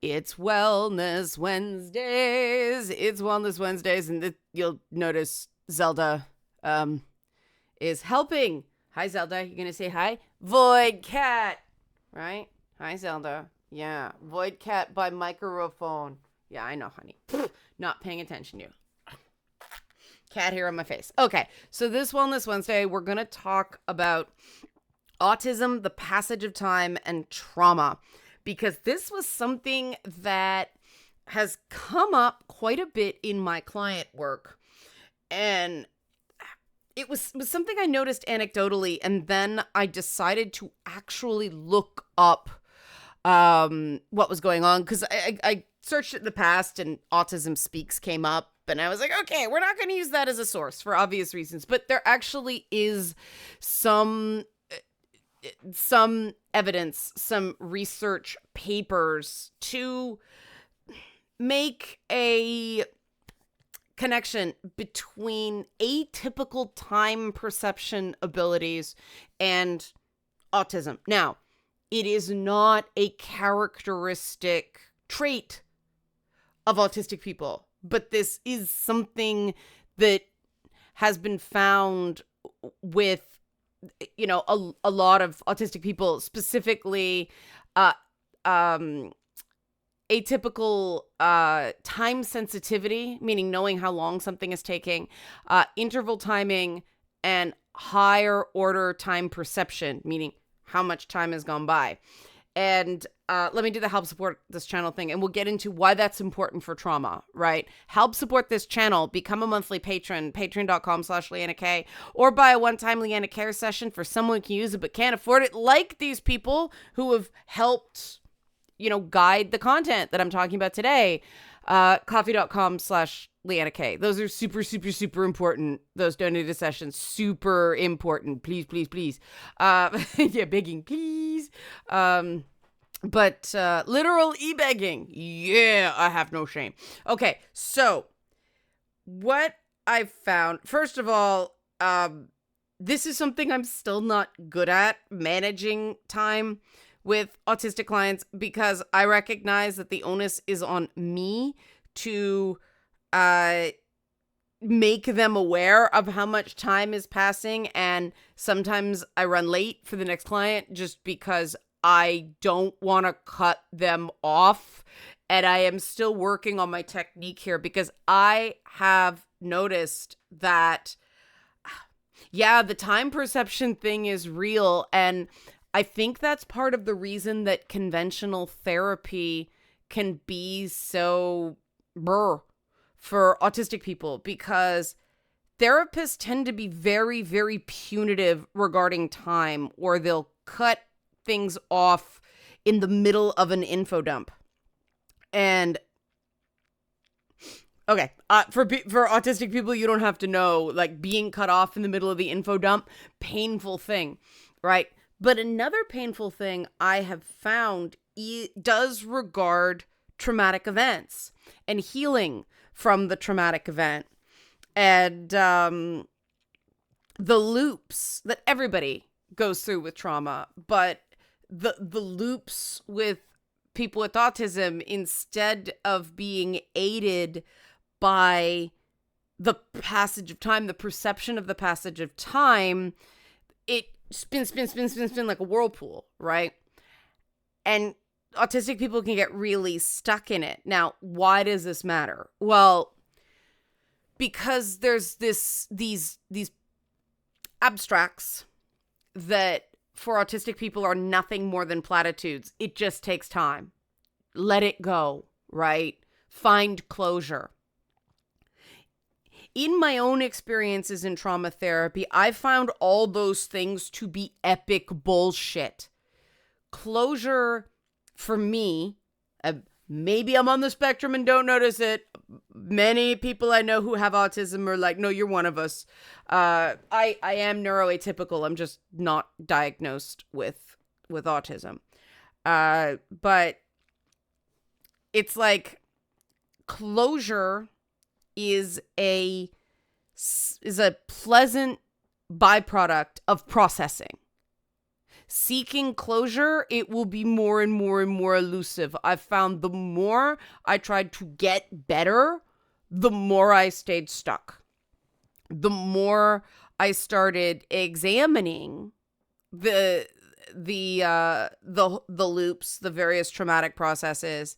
It's Wellness Wednesdays. It's Wellness Wednesdays, and you'll notice Zelda is helping. Hi, Zelda. You gonna say hi? Void Cat, right? Hi, Zelda. Yeah, Void Cat by microphone. Yeah, I know, honey. Not paying attention to you. Cat hair on my face. Okay, so this Wellness Wednesday, we're gonna talk about autism, the passage of time, and trauma, because this was something that has come up quite a bit in my client work. And it was something I noticed anecdotally, and then I decided to actually look up what was going on, because I searched it in the past and Autism Speaks came up, and I was like, okay, we're not going to use that as a source for obvious reasons, but there actually is some evidence, some research papers to make a connection between atypical time perception abilities and autism. Now, it is not a characteristic trait of autistic people, but this is something that has been found with, you know, a lot of autistic people, specifically atypical time sensitivity, meaning knowing how long something is taking, interval timing, and higher order time perception, meaning how much time has gone by. And let me do the help support this channel thing, and we'll get into why that's important for trauma, right? Help support this channel. Become a monthly patron, patreon.com/Leanna K, or buy a one-time Leanna Care session for someone who can use it but can't afford it, like these people who have helped, you know, guide the content that I'm talking about today. Coffee.com/Leanna K. Those are super, super, super important. Those donated sessions, super important. Please, please, please. Yeah, begging, please. But literal e-begging. Yeah, I have no shame. Okay, so what I've found, first of all, this is something I'm still not good at, managing time with autistic clients, because I recognize that the onus is on me to make them aware of how much time is passing. And sometimes I run late for the next client just because I don't want to cut them off. And I am still working on my technique here, because I have noticed that, yeah, the time perception thing is real. And I think that's part of the reason that conventional therapy can be so for autistic people, because therapists tend to be very, very punitive regarding time, or they'll cut things off in the middle of an info dump. And okay, for autistic people, you don't have to know, like, being cut off in the middle of the info dump, painful thing, right? But another painful thing I have found does regard traumatic events and healing from the traumatic event, and the loops that everybody goes through with trauma, but the loops with people with autism, instead of being aided by the passage of time, the perception of the passage of time, it spin like a whirlpool, right? And autistic people can get really stuck in it. Now, why does this matter? Well, because there's these abstracts that for autistic people are nothing more than platitudes. It just takes time. Let it go, right? Find closure. In my own experiences in trauma therapy, I found all those things to be epic bullshit. Closure, for me, maybe I'm on the spectrum and don't notice it. Many people I know who have autism are like, no, you're one of us. I am neuroatypical. I'm just not diagnosed with autism. But it's like closure is a pleasant byproduct of processing. seeking closure, it will be more and more and more elusive. I've found the more I tried to get better, the more I stayed stuck. The more I started examining the loops, the various traumatic processes,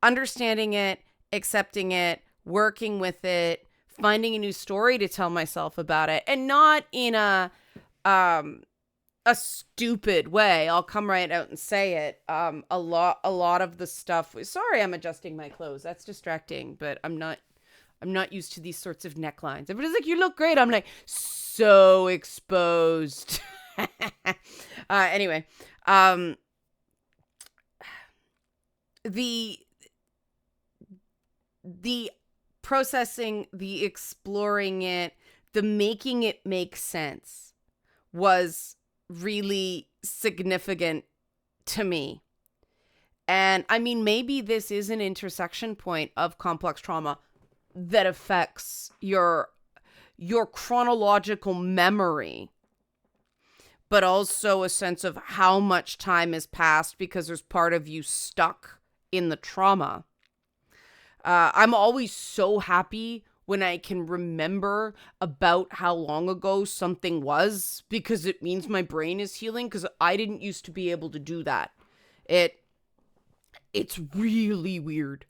understanding it, accepting it, working with it, finding a new story to tell myself about it, and not in a stupid way. I'll come right out and say it. A lot of the stuff. Sorry, I'm adjusting my clothes. That's distracting, but I'm not used to these sorts of necklines. Everybody's like, "You look great." I'm like, so exposed. Anyway, the processing, the exploring it, the making it make sense was really significant to me. And I mean, maybe this is an intersection point of complex trauma that affects your chronological memory, but also a sense of how much time has passed because there's part of you stuck in the trauma. I'm always so happy when I can remember about how long ago something was, because it means my brain is healing, because I didn't used to be able to do that. It's really weird.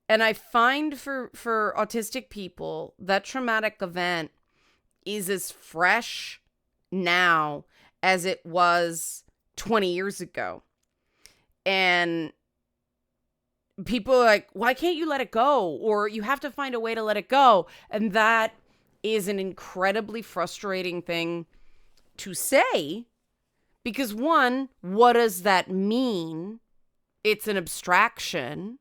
And I find for autistic people, that traumatic event is as fresh now as it was 20 years ago. And people are like, why can't you let it go? Or you have to find a way to let it go. And that is an incredibly frustrating thing to say, because one, what does that mean? It's an abstraction.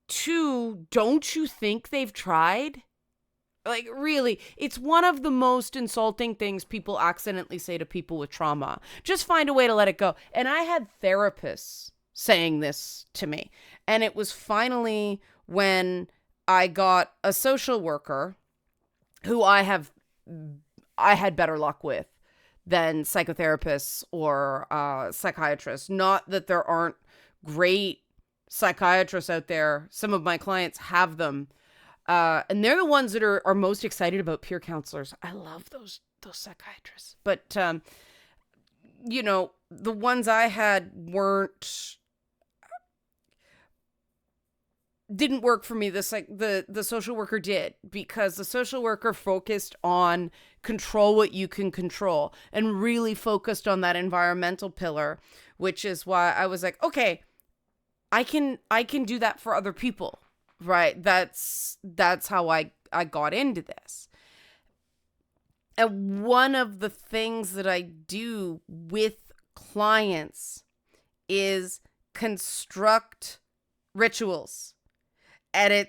Two, don't you think they've tried? Like, really, it's one of the most insulting things people accidentally say to people with trauma. Just find a way to let it go. And I had therapists saying this to me. And it was finally when I got a social worker who I had better luck with than psychotherapists or psychiatrists. Not that there aren't great psychiatrists out there. Some of my clients have them. And they're the ones that are most excited about peer counselors. I love those psychiatrists. But, the ones I had didn't work for me. The social worker did, because the social worker focused on control what you can control and really focused on that environmental pillar, which is why I was like, okay, I can do that for other people, right? That's how I got into this. And one of the things that I do with clients is construct rituals. And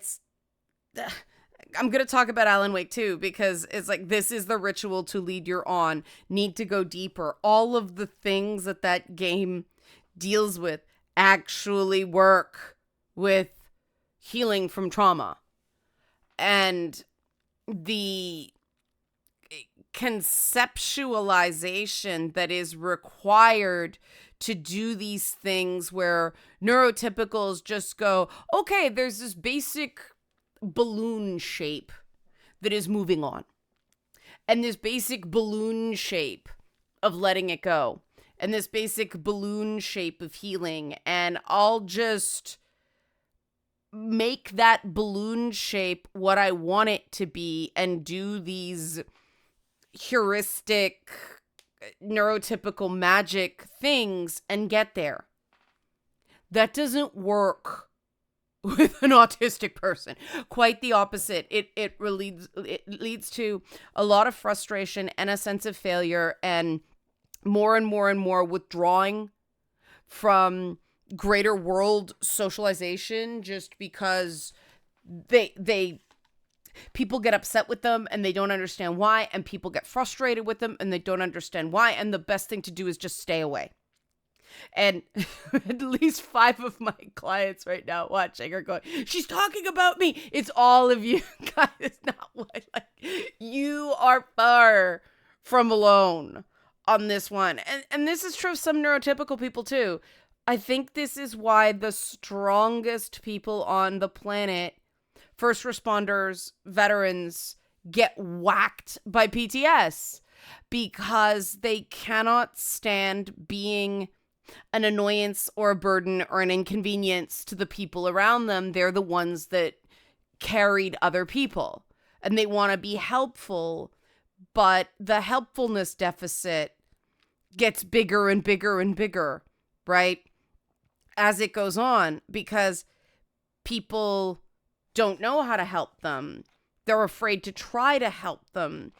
I'm going to talk about Alan Wake too, because it's like, this is the ritual to lead you on, need to go deeper. All of the things that game deals with actually work with healing from trauma. And the conceptualization that is required to do these things, where neurotypicals just go, okay, there's this basic balloon shape that is moving on, and this basic balloon shape of letting it go, and this basic balloon shape of healing, and I'll just make that balloon shape what I want it to be and do these heuristic, neurotypical magic things and get there. That doesn't work with an autistic person. Quite the opposite. It leads to a lot of frustration and a sense of failure, and more and more withdrawing from greater world socialization, just because people get upset with them and they don't understand why, and people get frustrated with them and they don't understand why, and the best thing to do is just stay away. And at least 5 of my clients right now watching are going, she's talking about me. It's all of you guys. Not what, like, you are far from alone on this one. And this is true of some neurotypical people too. I think this is why the strongest people on the planet, first responders, veterans, get whacked by PTS because they cannot stand being an annoyance or a burden or an inconvenience to the people around them. They're the ones that carried other people and they want to be helpful, but the helpfulness deficit gets bigger and bigger and bigger, right? As it goes on, because people don't know how to help them. They're afraid to try to help them.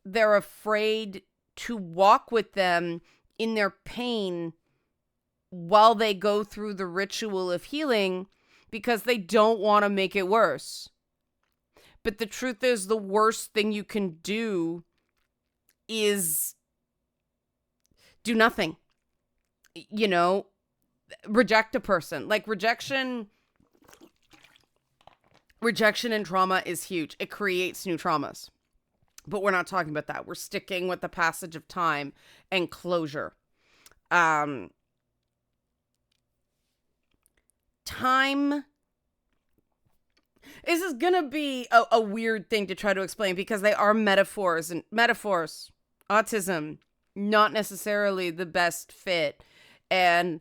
They're afraid to walk with them in their pain while they go through the ritual of healing because they don't want to make it worse. But the truth is, the worst thing you can do is do nothing. You know, reject a person. Like rejection and trauma is huge. It creates new traumas. But we're not talking about that. We're sticking with the passage of time and closure. Time. This is going to be a weird thing to try to explain because they are metaphors. And metaphors, autism, not necessarily the best fit. And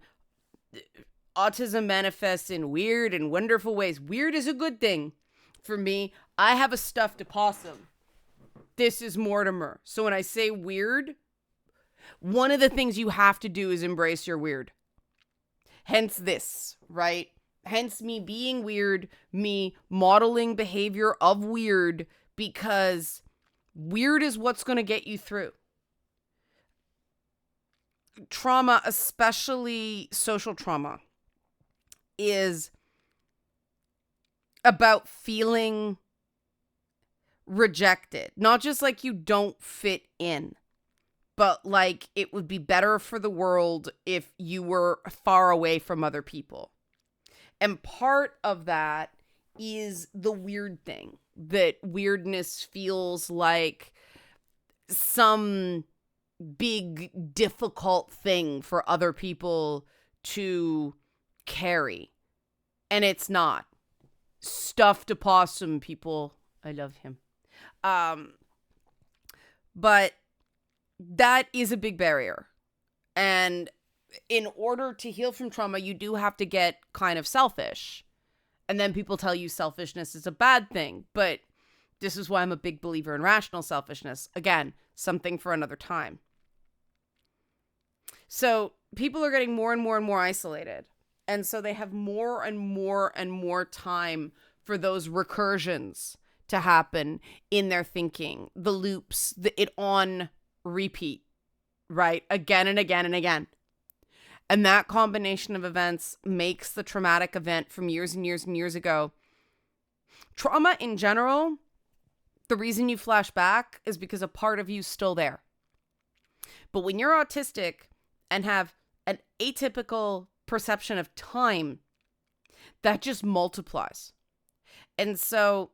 autism manifests in weird and wonderful ways. Weird is a good thing for me. I have a stuffed opossum. This is Mortimer. So when I say weird, one of the things you have to do is embrace your weird. Hence this, right? Hence me being weird, me modeling behavior of weird, because weird is what's going to get you through. Trauma, especially social trauma, is about feeling rejected. Not just like you don't fit in, but like it would be better for the world if you were far away from other people. And part of that is the weird thing, that weirdness feels like some big, difficult thing for other people to carry. And it's not. Stuffed opossum, people. I love him. But that is a big barrier. And in order to heal from trauma, you do have to get kind of selfish. And then people tell you selfishness is a bad thing. But this is why I'm a big believer in rational selfishness. Again, something for another time. So people are getting more and more and more isolated. And so they have more and more and more time for those recursions to happen in their thinking. The loops, it on repeat, right? Again and again and again. And that combination of events makes the traumatic event from years and years and years ago. Trauma in general, the reason you flash back is because a part of you's still there. But when you're autistic and have an atypical perception of time, that just multiplies. And so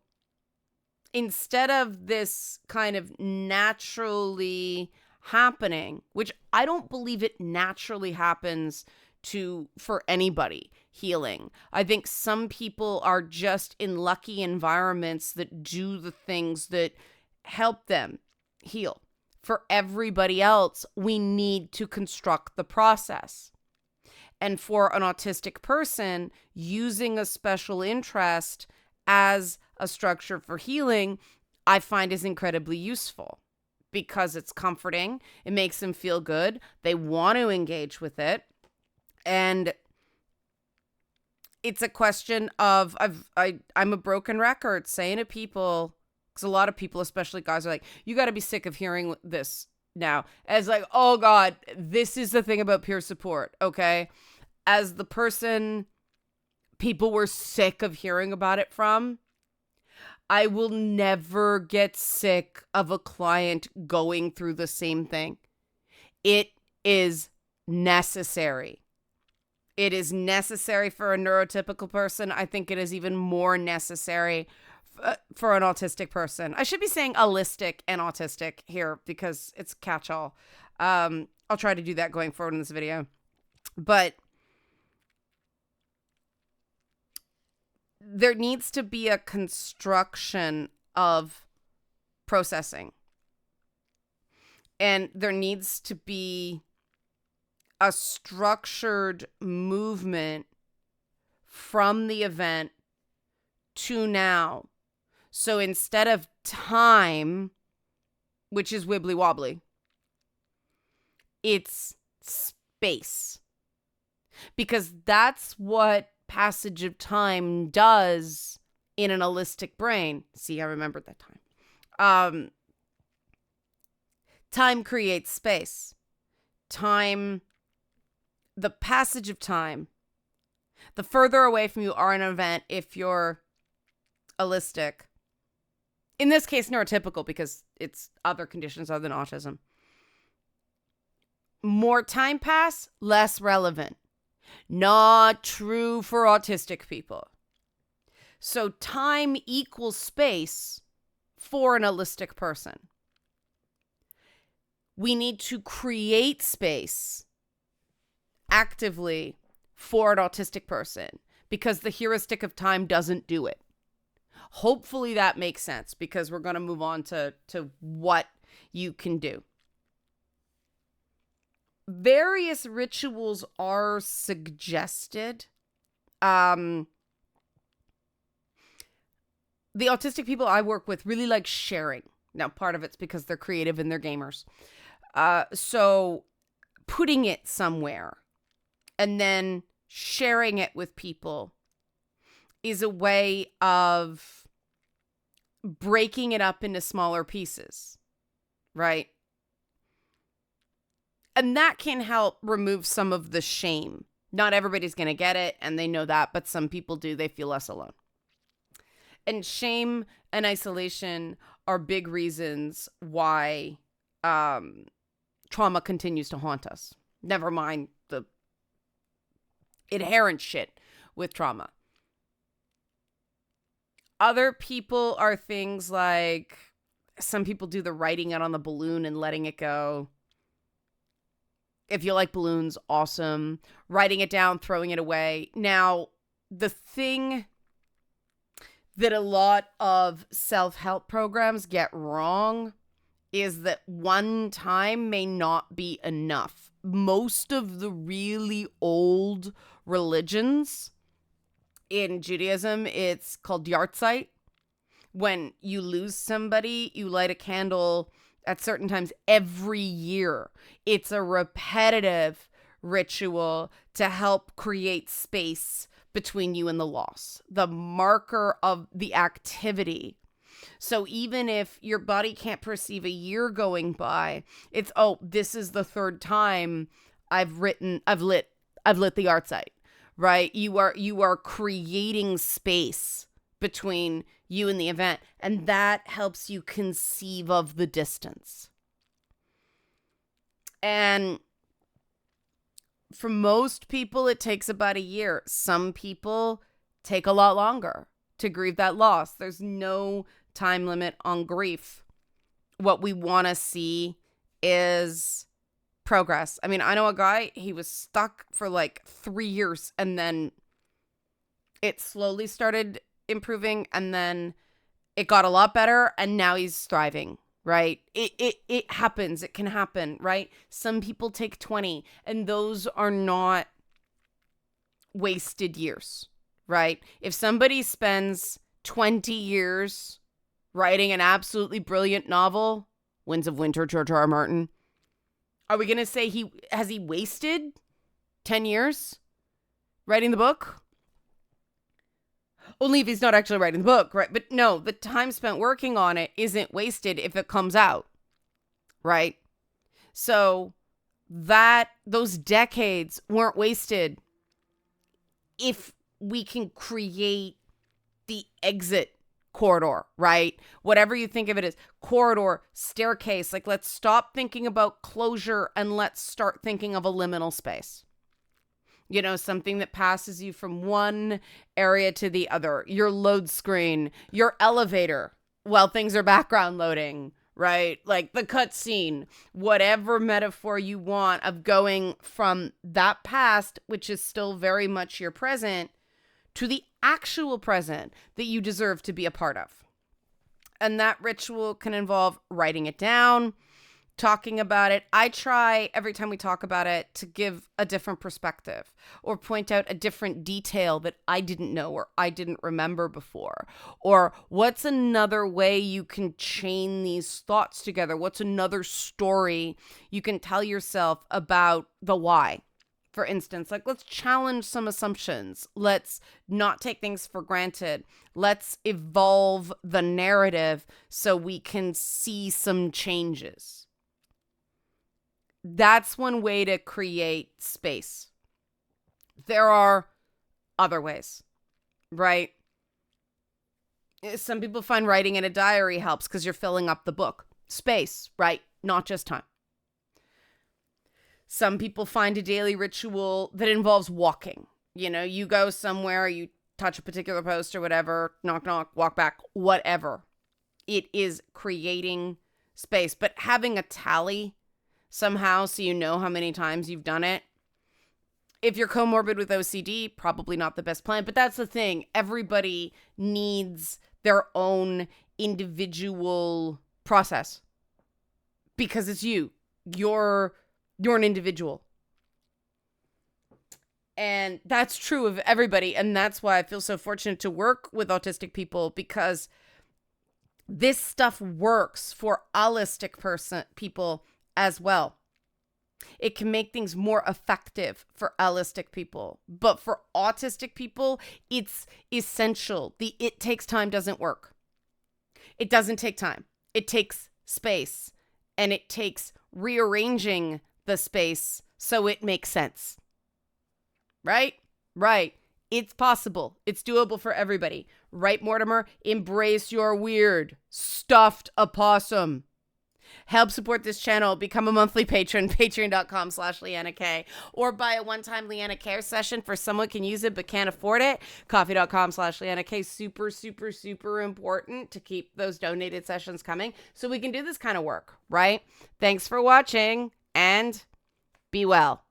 instead of this kind of naturally happening, which I don't believe it naturally happens for anybody healing. I think some people are just in lucky environments that do the things that help them heal. For everybody else, we need to construct the process. And for an autistic person, using a special interest as a structure for healing, I find is incredibly useful because it's comforting. It makes them feel good. They want to engage with it. And it's a question of, I'm a broken record saying to people, because a lot of people, especially guys, are like, you got to be sick of hearing this now. As like, oh God, this is the thing about peer support, okay? As the person people were sick of hearing about it from, I will never get sick of a client going through the same thing. It is necessary. It is necessary for a neurotypical person. I think it is even more necessary for an autistic person. I should be saying allistic and autistic here because it's catch-all. I'll try to do that going forward in this video. But there needs to be a construction of processing. And there needs to be a structured movement from the event to now. So instead of time, which is wibbly wobbly, it's space. Because that's what passage of time does in an holistic brain. See, I remembered that time. Time creates space. Time, the passage of time, the further away from you are in an event, if you're holistic, in this case neurotypical because it's other conditions other than autism, more time pass, less relevant. Not true for autistic people. So time equals space for an holistic person. We need to create space actively for an autistic person because the heuristic of time doesn't do it. Hopefully that makes sense because we're going to move on to what you can do. Various rituals are suggested. The autistic people I work with really like sharing. Now, part of it's because they're creative and they're gamers. So putting it somewhere and then sharing it with people is a way of breaking it up into smaller pieces, right? And that can help remove some of the shame. Not everybody's going to get it, and they know that, but some people do. They feel less alone. And shame and isolation are big reasons why trauma continues to haunt us. Never mind the inherent shit with trauma. Other people are things like, some people do the writing it on the balloon and letting it go. If you like balloons, awesome. Writing it down, throwing it away. Now, the thing that a lot of self-help programs get wrong is that one time may not be enough. Most of the really old religions, in Judaism, it's called yahrzeit. When you lose somebody, you light a candle at certain times every year. It's a repetitive ritual to help create space between you and the loss, the marker of the activity. So even if your body can't perceive a year going by, it's, oh, this is the third time I've lit the yahrzeit, right? You are creating space between you and the event, and that helps you conceive of the distance. And for most people, it takes about a year. Some people take a lot longer to grieve that loss. There's no time limit on grief. What we want to see is progress. I mean, I know a guy, he was stuck for like 3 years and then it slowly started improving and then it got a lot better and now he's thriving, right? It happens. It can happen, right? Some people take 20 and those are not wasted years, right? If somebody spends 20 years writing an absolutely brilliant novel, Winds of Winter, George R. R. Martin, are we going to say he wasted 10 years writing the book? Only if he's not actually writing the book, right? But no, the time spent working on it isn't wasted if it comes out, right? So those decades weren't wasted if we can create the exit corridor, right? Whatever you think of it as, corridor, staircase, like let's stop thinking about closure and let's start thinking of a liminal space. You know, something that passes you from one area to the other. Your load screen, your elevator while things are background loading, right? Like the cutscene, whatever metaphor you want of going from that past, which is still very much your present, to the actual present that you deserve to be a part of. And that ritual can involve writing it down, talking about it. I try every time we talk about it to give a different perspective or point out a different detail that I didn't know or I didn't remember before. Or what's another way you can chain these thoughts together? What's another story you can tell yourself about the why? For instance, like, let's challenge some assumptions. Let's not take things for granted. Let's evolve the narrative so we can see some changes. That's one way to create space. There are other ways, right? Some people find writing in a diary helps because you're filling up the book. Space, right? Not just time. Some people find a daily ritual that involves walking. You know, you go somewhere, you touch a particular post or whatever, knock, knock, walk back, whatever. It is creating space. But having a tally somehow so you know how many times you've done it. If you're comorbid with OCD, probably not the best plan. But that's the thing. Everybody needs their own individual process because it's you. You're an individual. And that's true of everybody. And that's why I feel so fortunate to work with autistic people, because this stuff works for allistic people as well. It can make things more effective for allistic people. But for autistic people, it's essential. The it takes time doesn't work. It doesn't take time. It takes space. And it takes rearranging the space so it makes sense. Right? Right. It's possible. It's doable for everybody. Right, Mortimer? Embrace your weird. Stuffed opossum. Help support this channel. Become a monthly patron. Patreon.com/Leanna K. Or buy a one-time Leanna Care session for someone can use it but can't afford it. Coffee.com/Leanna K. Super, super, super important to keep those donated sessions coming so we can do this kind of work, right? Thanks for watching and be well.